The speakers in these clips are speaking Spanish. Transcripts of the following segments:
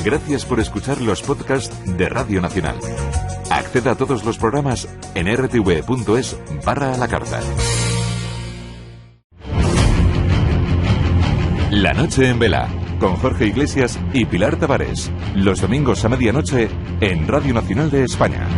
Gracias por escuchar los podcasts de Radio Nacional. Acceda a todos los programas en rtv.es/a la carta. La noche en vela, con Jorge Iglesias y Pilar Tavares. Los domingos a medianoche en Radio Nacional de España.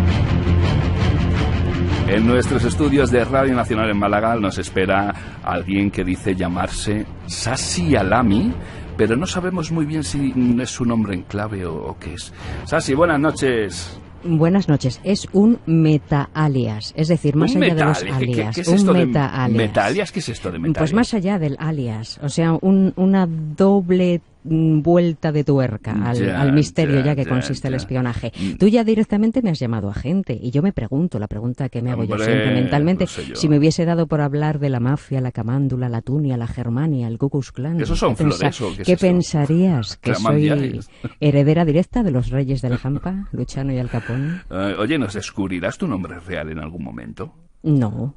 En nuestros estudios de Radio Nacional en Málaga nos espera alguien que dice llamarse Sasi Alami, pero no sabemos muy bien si es su nombre en clave o qué es. Sasi, buenas noches. Buenas noches. Es un meta-alias, es decir, más allá de los alias. ¿Qué es esto un meta-alias. ¿Meta-alias? ¿Qué es esto de meta-alias? Pues más allá del alias, o sea, una doble vuelta de tuerca al misterio ya que consiste el espionaje. Tú ya directamente me has llamado agente y yo me pregunto, la pregunta que me hago yo siempre mentalmente, si me hubiese dado por hablar de la mafia, la camándula, la tunia, la Germania, el Ku Klux Klan. ¿Esos son flores o qué pensarías? ¿Que soy heredera directa de los reyes del Hampa, Luciano y Al Capone? Oye, ¿nos descubrirás tu nombre real en algún momento? No.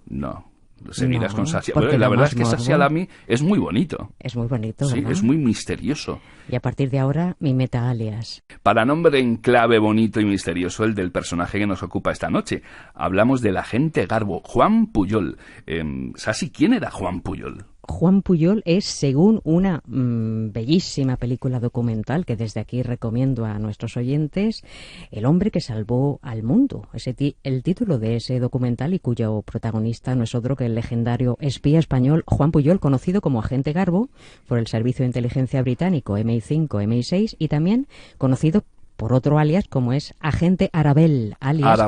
Seguirás con Sasi. Bueno, la verdad es que Sasi Alami es muy bonito. Es muy bonito, sí, ¿verdad? Es muy misterioso. Y a partir de ahora, mi meta-alias. Para nombre en clave bonito y misterioso, el del personaje que nos ocupa esta noche. Hablamos del agente Garbo, Juan Pujol. Sasi, ¿quién era Juan Pujol? Juan Pujol es, según una bellísima película documental que desde aquí recomiendo a nuestros oyentes, el hombre que salvó al mundo. El título de ese documental y cuyo protagonista no es otro que el legendario espía español Juan Pujol, conocido como agente Garbo por el Servicio de Inteligencia Británico MI5, MI6 y también conocido por otro alias como es agente Arabel, alias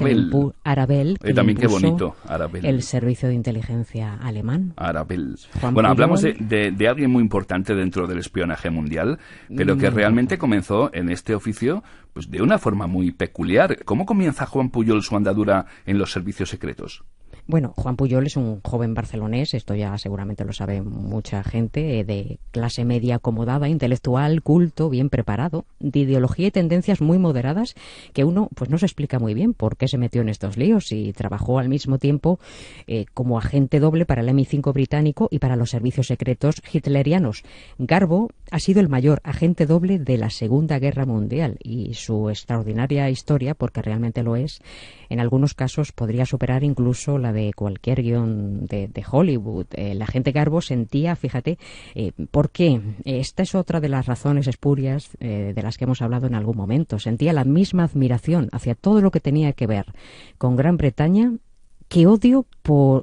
Arabel, que también qué bonito, Arabel. El Servicio de Inteligencia alemán. Arabel. Juan bueno, Pujol. Hablamos de alguien muy importante dentro del espionaje mundial, pero que realmente comenzó en este oficio pues de una forma muy peculiar. ¿Cómo comienza Juan Pujol su andadura en los servicios secretos? Bueno, Juan Pujol es un joven barcelonés, esto ya seguramente lo sabe mucha gente, de clase media acomodada, intelectual, culto, bien preparado, de ideología y tendencias muy moderadas, que uno pues no se explica muy bien por qué se metió en estos líos y trabajó al mismo tiempo como agente doble para el MI5 británico y para los servicios secretos hitlerianos. Garbo ha sido el mayor agente doble de la Segunda Guerra Mundial y su extraordinaria historia, porque realmente lo es, en algunos casos podría superar incluso la de cualquier guión de Hollywood. El agente Garbo sentía, fíjate, ¿por qué? Esta es otra de las razones espurias de las que hemos hablado en algún momento. Sentía la misma admiración hacia todo lo que tenía que ver con Gran Bretaña que odio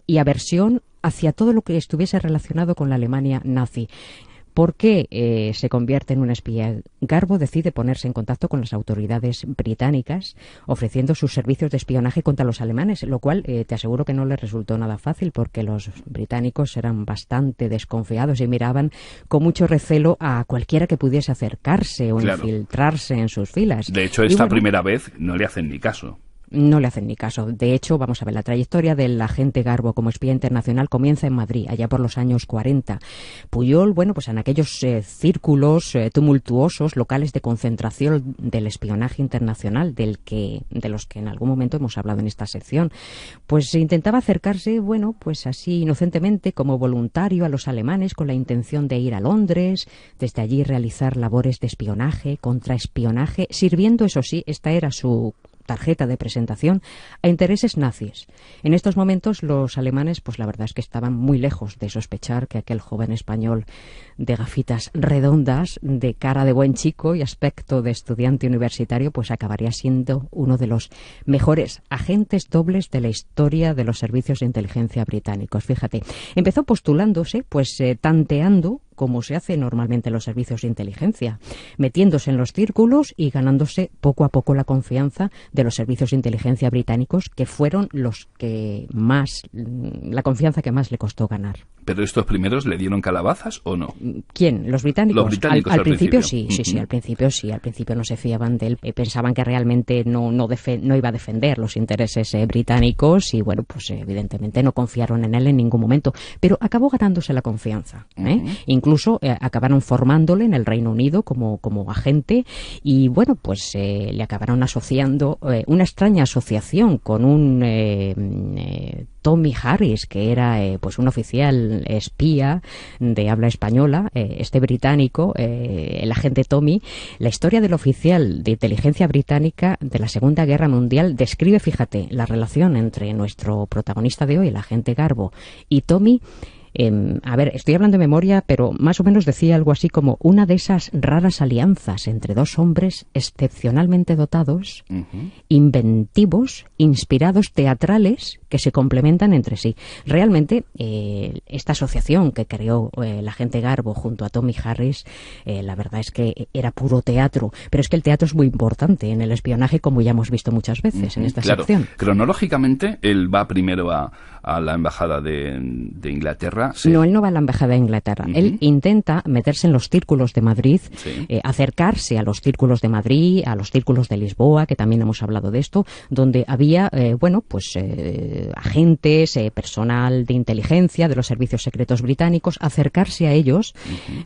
y aversión hacia todo lo que estuviese relacionado con la Alemania nazi. ¿Por qué se convierte en un espía? Garbo decide ponerse en contacto con las autoridades británicas ofreciendo sus servicios de espionaje contra los alemanes, lo cual te aseguro que no les resultó nada fácil porque los británicos eran bastante desconfiados y miraban con mucho recelo a cualquiera que pudiese acercarse o infiltrarse en sus filas. De hecho, primera vez no le hacen ni caso. No le hacen ni caso. De hecho, vamos a ver, la trayectoria del agente Garbo como espía internacional comienza en Madrid, allá por los años 40. Pujol, bueno, pues en aquellos círculos tumultuosos, locales de concentración del espionaje internacional, de los que en algún momento hemos hablado en esta sección, pues intentaba acercarse, bueno, pues así inocentemente como voluntario a los alemanes con la intención de ir a Londres, desde allí realizar labores de espionaje, contraespionaje, sirviendo, eso sí, esta era su tarjeta de presentación, a intereses nazis. En estos momentos los alemanes, pues la verdad es que estaban muy lejos de sospechar que aquel joven español de gafitas redondas, de cara de buen chico y aspecto de estudiante universitario, pues acabaría siendo uno de los mejores agentes dobles de la historia de los servicios de inteligencia británicos. Fíjate, empezó postulándose, pues tanteando, como se hace normalmente en los servicios de inteligencia, metiéndose en los círculos y ganándose poco a poco la confianza de los servicios de inteligencia británicos, que fueron los que más, la confianza que más le costó ganar. ¿Pero estos primeros le dieron calabazas o no? ¿Quién? ¿Los británicos? Los británicos al principio sí, al principio no se fiaban de él, pensaban que realmente no iba a defender los intereses británicos y bueno, pues evidentemente no confiaron en él en ningún momento, pero acabó ganándose la confianza, incluso acabaron formándole en el Reino Unido como agente y bueno, pues le acabaron asociando una extraña asociación con un Tommy Harris, que era pues un oficial espía de habla española, este británico, el agente Tommy. La historia del oficial de inteligencia británica de la Segunda Guerra Mundial describe, fíjate, la relación entre nuestro protagonista de hoy, el agente Garbo, y Tommy. A ver, estoy hablando de memoria, pero más o menos decía algo así como una de esas raras alianzas entre dos hombres excepcionalmente dotados, inventivos, inspirados, teatrales, que se complementan entre sí. Realmente, esta asociación que creó el agente Garbo junto a Tommy Harris, la verdad es que era puro teatro, pero es que el teatro es muy importante en el espionaje, como ya hemos visto muchas veces en esta sección. Cronológicamente, él va primero a la embajada de Inglaterra. Sí. No, él no va a la embajada de Inglaterra. Él intenta meterse en los círculos de Madrid, acercarse a los círculos de Madrid, a los círculos de Lisboa, que también hemos hablado de esto, donde había, agentes, personal de inteligencia de los servicios secretos británicos, acercarse a ellos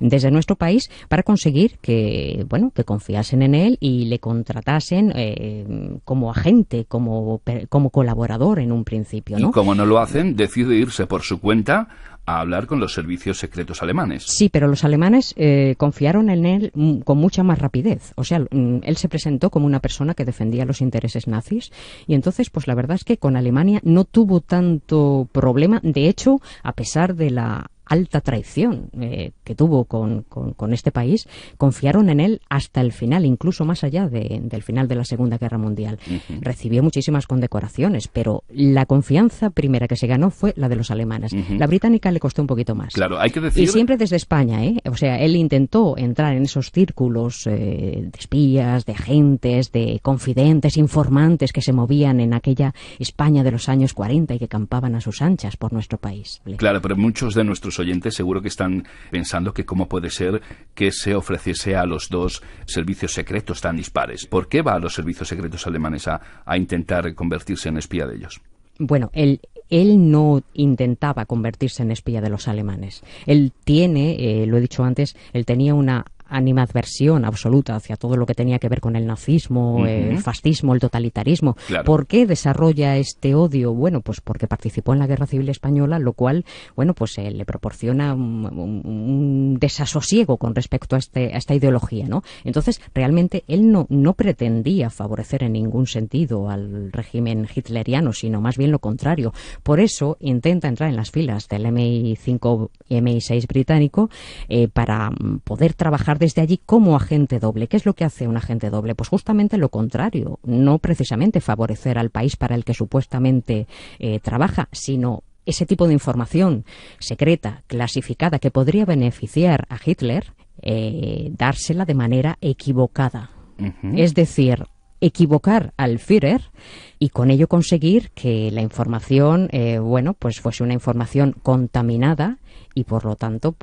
desde nuestro país para conseguir que confiasen en él y le contratasen como agente, como colaborador en un principio, ¿no? Y como no lo hacen, decide irse por su cuenta a hablar con los servicios secretos alemanes. Sí, pero los alemanes confiaron en él con mucha más rapidez. O sea, él se presentó como una persona que defendía los intereses nazis y entonces, pues la verdad es que con Alemania no tuvo tanto problema. De hecho, a pesar de la alta traición que tuvo con este país, confiaron en él hasta el final, incluso más allá del final de la Segunda Guerra Mundial. Recibió muchísimas condecoraciones, pero la confianza primera que se ganó fue la de los alemanes. La británica le costó un poquito más. Claro, hay que decir... Y siempre desde España, O sea, él intentó entrar en esos círculos de espías, de agentes, de confidentes, informantes que se movían en aquella España de los años 40 y que campaban a sus anchas por nuestro país. Claro, pero muchos de nuestros oyentes seguro que están pensando que cómo puede ser que se ofreciese a los dos servicios secretos tan dispares. ¿Por qué va a los servicios secretos alemanes a intentar convertirse en espía de ellos? Bueno, él no intentaba convertirse en espía de los alemanes. Él tiene, lo he dicho antes, él tenía una animadversión absoluta hacia todo lo que tenía que ver con el nazismo, el fascismo, el totalitarismo. Claro. ¿Por qué desarrolla este odio? Bueno, pues porque participó en la Guerra Civil Española, lo cual, le proporciona un desasosiego con respecto a esta ideología, ¿no? Entonces, realmente, él no pretendía favorecer en ningún sentido al régimen hitleriano, sino más bien lo contrario. Por eso, intenta entrar en las filas del MI5 y MI6 británico para poder trabajar desde allí como agente doble. ¿Qué es lo que hace un agente doble? Pues justamente lo contrario, no precisamente favorecer al país para el que supuestamente trabaja, sino ese tipo de información secreta, clasificada, que podría beneficiar a Hitler, dársela de manera equivocada. Es decir, equivocar al Führer y con ello conseguir que la información, fuese una información contaminada y por lo tanto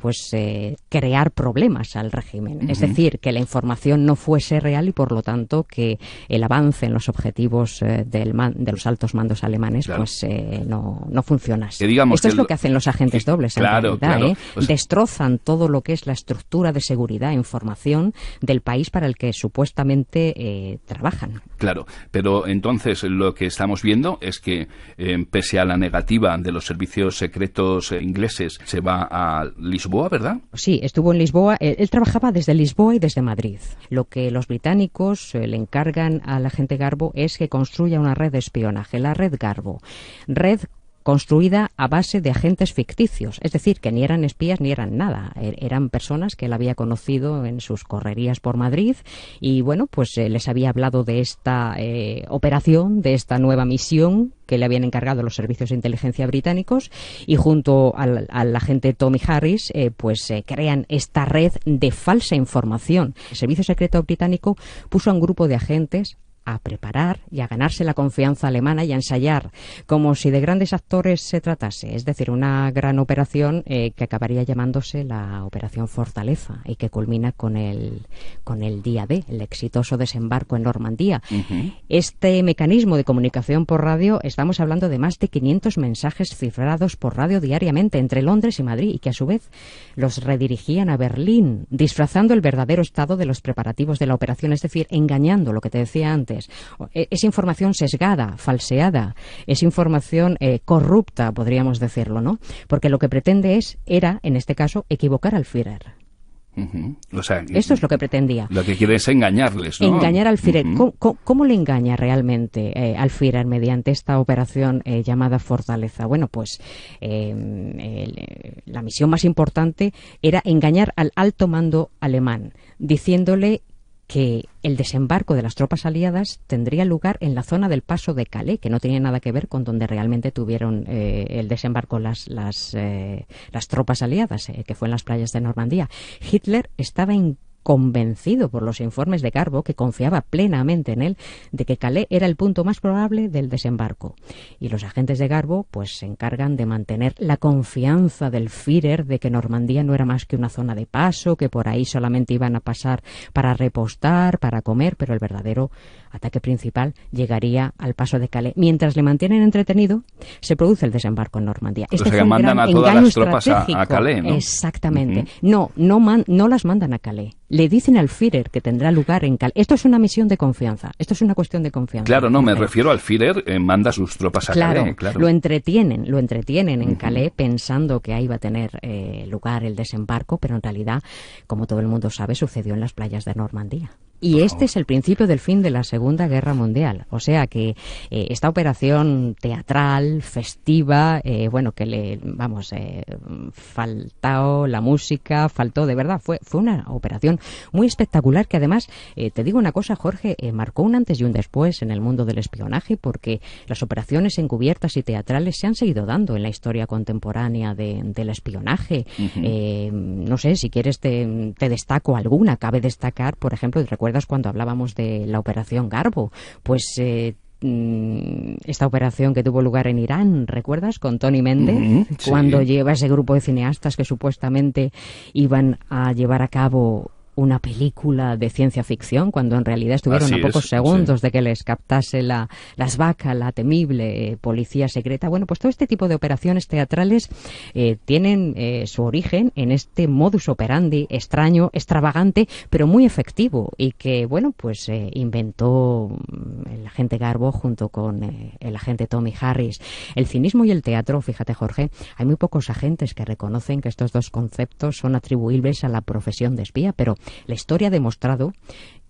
crear problemas al régimen. Es decir, que la información no fuese real y por lo tanto que el avance en los objetivos de los altos mandos alemanes no funcionase. Esto es lo que hacen los agentes dobles en realidad. Destrozan todo lo que es la estructura de seguridad e información del país para el que supuestamente trabajan. Claro, pero entonces lo que estamos viendo es que pese a la negativa de los servicios secretos ingleses, se va a Lisboa, ¿verdad? Sí, estuvo en Lisboa. Él trabajaba desde Lisboa y desde Madrid. Lo que los británicos le encargan al agente Garbo es que construya una red de espionaje, la red Garbo. Red construida a base de agentes ficticios, es decir, que ni eran espías ni eran nada, eran personas que él había conocido en sus correrías por Madrid y les había hablado de esta operación, de esta nueva misión que le habían encargado los servicios de inteligencia británicos y junto al agente Tommy Harris crean esta red de falsa información. El servicio secreto británico puso a un grupo de agentes a preparar y a ganarse la confianza alemana y a ensayar como si de grandes actores se tratase, es decir, una gran operación que acabaría llamándose la Operación Fortaleza y que culmina con el día D, el exitoso desembarco en Normandía. Este mecanismo de comunicación por radio, estamos hablando de más de 500 mensajes cifrados por radio diariamente entre Londres y Madrid y que a su vez los redirigían a Berlín, disfrazando el verdadero estado de los preparativos de la operación, es decir, engañando, lo que te decía antes, oficiales. Es información sesgada, falseada, es información corrupta, podríamos decirlo, ¿no? Porque lo que pretende era, en este caso, equivocar al Führer. O sea, esto es lo que pretendía. Lo que quiere es engañarles, ¿no? Engañar al Führer. ¿Cómo le engaña realmente al Führer mediante esta operación llamada Fortaleza? Bueno, pues la misión más importante era engañar al alto mando alemán, diciéndole que el desembarco de las tropas aliadas tendría lugar en la zona del paso de Calais, que no tenía nada que ver con donde realmente tuvieron el desembarco las tropas aliadas, que fue en las playas de Normandía. Hitler estaba convencido por los informes de Garbo, que confiaba plenamente en él, de que Calais era el punto más probable del desembarco. Y los agentes de Garbo pues se encargan de mantener la confianza del Führer de que Normandía no era más que una zona de paso, que por ahí solamente iban a pasar para repostar, para comer, pero el verdadero ataque principal llegaría al paso de Calais. Mientras le mantienen entretenido, se produce el desembarco en Normandía. O sea, que mandan a todas las tropas a Calais, ¿no? Exactamente. No las mandan a Calais. Le dicen al Führer que tendrá lugar en Calais. Esto es una misión de confianza. Esto es una cuestión de confianza. Claro, no, me refiero al Führer, manda sus tropas a Calais. Claro, lo entretienen en Calais pensando que ahí va a tener lugar el desembarco, pero en realidad, como todo el mundo sabe, sucedió en las playas de Normandía. Y este es el principio del fin de la Segunda Guerra Mundial. O sea que esta operación teatral, festiva, faltó la música, faltó de verdad. Fue una operación muy espectacular que además, te digo una cosa, Jorge, marcó un antes y un después en el mundo del espionaje, porque las operaciones encubiertas y teatrales se han seguido dando en la historia contemporánea del espionaje. No sé, si quieres te destaco alguna. Cabe destacar, por ejemplo, ¿recuerdas cuando hablábamos de la operación Garbo? Pues esta operación que tuvo lugar en Irán, ¿recuerdas? Con Tony Méndez, cuando lleva ese grupo de cineastas que supuestamente iban a llevar a cabo una película de ciencia ficción, cuando en realidad estuvieron a pocos segundos de que les captase las vacas, la temible policía secreta. Bueno, pues todo este tipo de operaciones teatrales tienen su origen en este modus operandi extraño, extravagante, pero muy efectivo, y que, bueno, pues inventó el agente Garbo junto con el agente Tommy Harris. El cinismo y el teatro, fíjate, Jorge, hay muy pocos agentes que reconocen que estos dos conceptos son atribuibles a la profesión de espía, pero la historia ha demostrado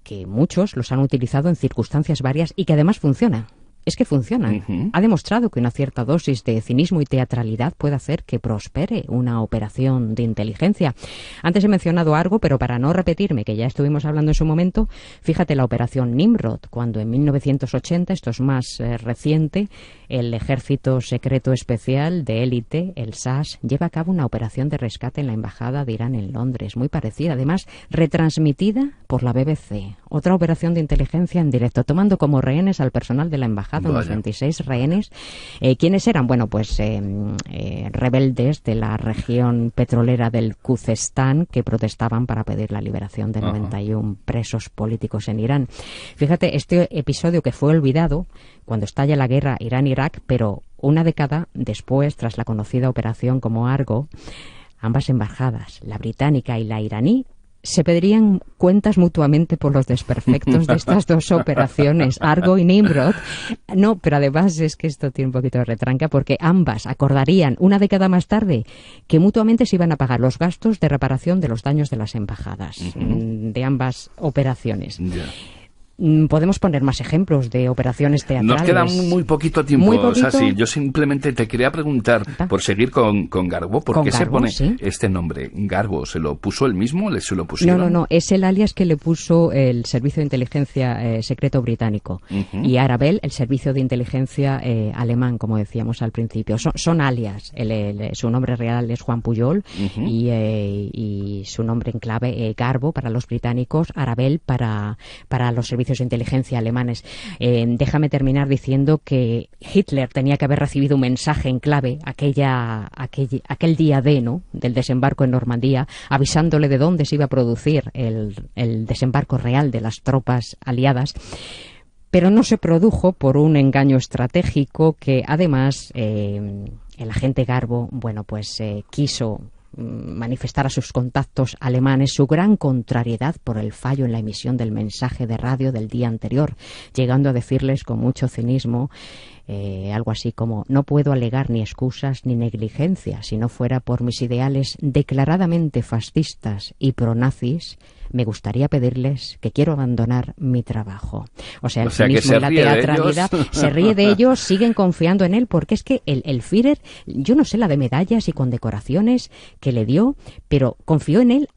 que muchos los han utilizado en circunstancias varias y que además funciona. Es que funcionan. Ha demostrado que una cierta dosis de cinismo y teatralidad puede hacer que prospere una operación de inteligencia. Antes he mencionado Argo, pero para no repetirme, que ya estuvimos hablando en su momento, fíjate la operación Nimrod, cuando en 1980, esto es más reciente, el Ejército Secreto Especial de élite, el SAS, lleva a cabo una operación de rescate en la Embajada de Irán en Londres, muy parecida, además retransmitida por la BBC. Otra operación de inteligencia en directo, tomando como rehenes al personal de la Embajada, unos 26 rehenes. ¿Quiénes eran? Bueno, pues rebeldes de la región petrolera del Khuzestán que protestaban para pedir la liberación de 91 presos políticos en Irán. Fíjate, este episodio que fue olvidado cuando estalla la guerra Irán-Irak, pero una década después, tras la conocida operación como Argo, ambas embajadas, la británica y la iraní, se pedirían cuentas mutuamente por los desperfectos de estas dos operaciones, Argo y Nimrod. No, pero además es que esto tiene un poquito de retranca, porque ambas acordarían una década más tarde que mutuamente se iban a pagar los gastos de reparación de los daños de las embajadas de ambas operaciones. Podemos poner más ejemplos de operaciones teatrales. Nos queda muy poquito tiempo, Sasi. Yo simplemente te quería preguntar, por seguir con Garbo, ¿por qué se pone este nombre? ¿Garbo se lo puso él mismo? ¿Se lo pusieron? No, es el alias que le puso el Servicio de Inteligencia Secreto Británico, y Arabel, el Servicio de Inteligencia alemán, como decíamos al principio. Son alias. Su nombre real es Juan Pujol, y su nombre en clave Garbo para los británicos, Arabel para los servicios de inteligencia alemanes. Déjame terminar diciendo que Hitler tenía que haber recibido un mensaje en clave aquel día del desembarco en Normandía, avisándole de dónde se iba a producir el desembarco real de las tropas aliadas, pero no se produjo por un engaño estratégico que además el agente Garbo, bueno, pues quiso manifestar a sus contactos alemanes su gran contrariedad por el fallo en la emisión del mensaje de radio del día anterior, llegando a decirles con mucho cinismo algo así como: no puedo alegar ni excusas ni negligencia. Si no fuera por mis ideales declaradamente fascistas y pronazis, me gustaría pedirles que quiero abandonar mi trabajo. O sea, el cinismo y la teatralidad, se ríe de ellos, siguen confiando en él, porque es que el Führer, yo no sé la de medallas y condecoraciones que le dio, pero confió en él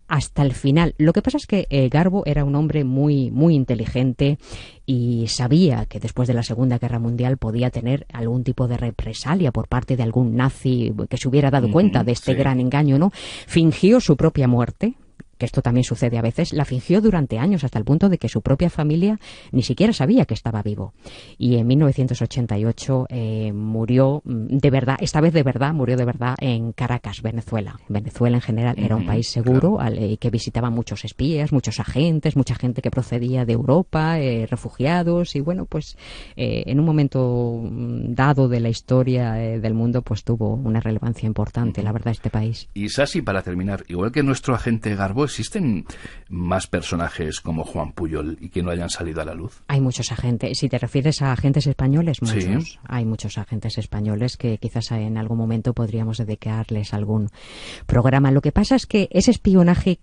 hasta el final. Lo que pasa es que Garbo era un hombre muy, muy inteligente y sabía que después de la Segunda Guerra Mundial podía tener algún tipo de represalia por parte de algún nazi que se hubiera dado cuenta de este gran engaño, ¿no? Fingió su propia muerte, que esto también sucede a veces, la fingió durante años hasta el punto de que su propia familia ni siquiera sabía que estaba vivo. Y en 1988 murió de verdad, esta vez de verdad, murió de verdad en Caracas, Venezuela. Venezuela en general era un país seguro, que visitaban muchos espías, muchos agentes, mucha gente que procedía de Europa, refugiados, y bueno, pues en un momento dado de la historia del mundo, pues tuvo una relevancia importante, la verdad, este país. Y Sasi, para terminar, igual que nuestro agente Garbo, ¿existen más personajes como Juan Pujol y que no hayan salido a la luz? Hay muchos agentes. Si te refieres a agentes españoles, muchos. Sí. Hay muchos agentes españoles que quizás en algún momento podríamos dedicarles algún programa. Lo que pasa es que ese espionaje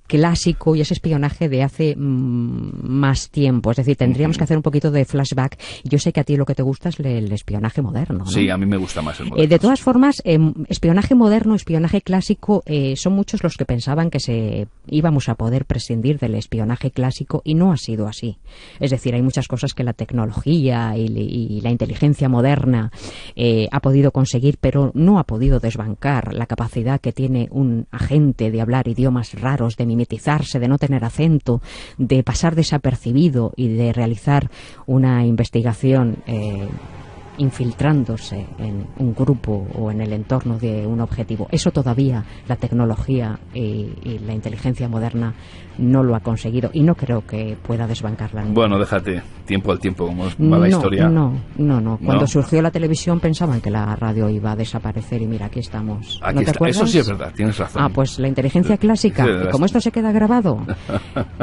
clásico y ese espionaje de hace más tiempo, es decir, tendríamos que hacer un poquito de flashback. Yo sé que a ti lo que te gusta es el espionaje moderno, ¿no? Sí, a mí me gusta más el moderno. De todas formas, espionaje moderno, espionaje clásico, son muchos los que pensaban que íbamos a poder prescindir del espionaje clásico, y no ha sido así. Es decir, hay muchas cosas que la tecnología y la inteligencia moderna ha podido conseguir, pero no ha podido desbancar la capacidad que tiene un agente de hablar idiomas raros, de mimetizarse, de no tener acento, de pasar desapercibido y de realizar una investigación infiltrándose en un grupo o en el entorno de un objetivo. Eso todavía la tecnología y la inteligencia moderna no lo ha conseguido, y no creo que pueda desbancarla. Bueno, déjate tiempo al tiempo, como va la historia. No. Cuando surgió la televisión pensaban que la radio iba a desaparecer, y mira, aquí estamos. Aquí ¿No te acuerdas? Eso sí es verdad, tienes razón. Pues la inteligencia clásica, como esto se queda grabado,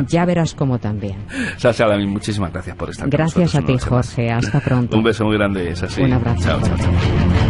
ya verás cómo también. Sasi Alami, muchísimas gracias por estar con nosotros. Gracias a ti, Jorge. Hasta pronto. Un beso muy grande, Sasi. Un abrazo. Chao.